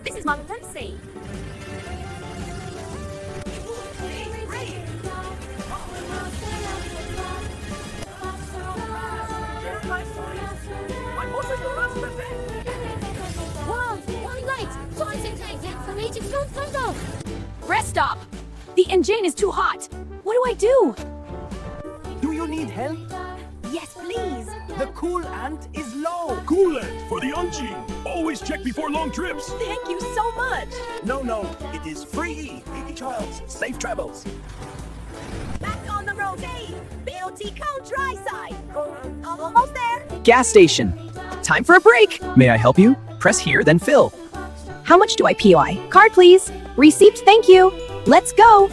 This is my Lucy. Wow, one light. Rest stop! The engine is too hot. What do I do? Do you need help? Yes, please. The coolant is low. Coolant for the engine. Always check before long trips. Thank you so much. No, it is free. Charles, safe travels. Back on the road, hey. Beau-ti-ful dry side. Almost there. Gas station. Time for a break. May I help you? Press here, then fill. How much do I POI? Card, please. Receipt, thank you. Let's go.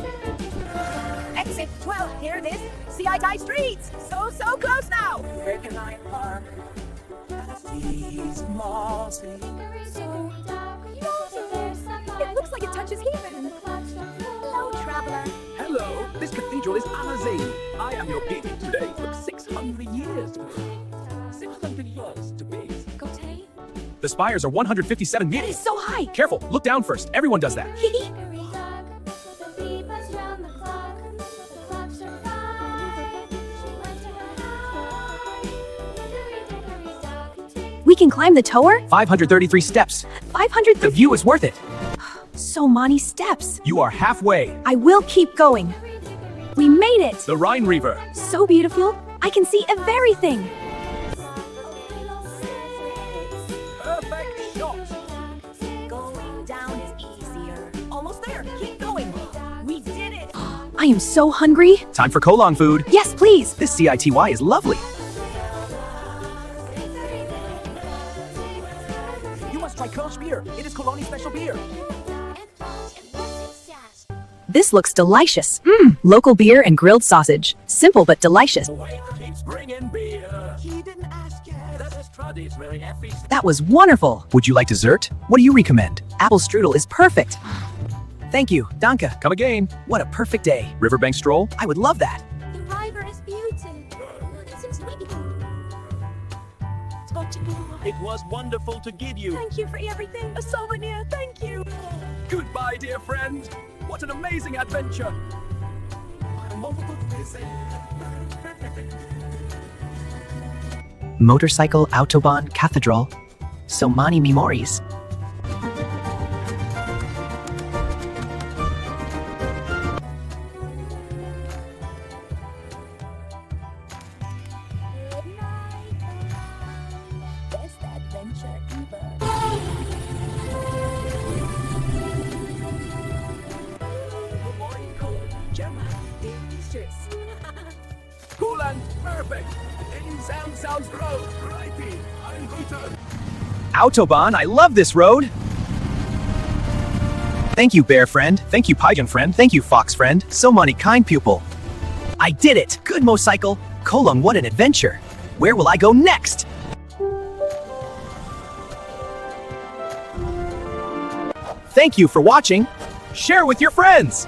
Exit 12, here it is. See eye streets. So close now. Where can I park? These mossy. It looks like it touches heaven. Hello, traveler. Hello, this cathedral is a-ma-zing. I am your guide today for 600 years. 600 years to be. The spires are 157 It meters. is so high. Careful, look down first. Everyone does that. We can climb the tower? 533 steps. 500. The view is worth it. So many steps. You are halfway. I will keep going. We made it. The Rhine River. So beautiful. I can see everything. Perfect shot. Going down is easier. Almost there. Keep going. We did it. I am so hungry. Time for Cologne food. Yes, please. This CITY is lovely. You must try Kölsch beer. It is Cologne special beer. This looks delicious. Local beer and grilled sausage. Simple but delicious. Keeps bringing beer. He didn't ask yet. That's Truddy's very happy. That was wonderful. Would you like dessert? What do you recommend? Apple strudel is perfect. Thank you, Danke. Come again. What a perfect day. Riverbank stroll. I would love that. The river is beautiful. It's sweet. It was wonderful to give you. Thank you for everything. A souvenir. Thank you. Goodbye, dear friend. What an amazing adventure. Motorcycle, autobahn, Cathedral. So many memories. Good night. Best adventure ever. de-li-cious. Coolant, perfect. In sounds road, righty. I'm Guter. Autobahn, I love this road. Thank you, bear friend. Thank you, pigeon friend. Thank you, fox friend. So many kind pupil. I did it. Good motorcycle. Cologne, what an adventure. Where will I go next? Thank you for watching. Share with your friends.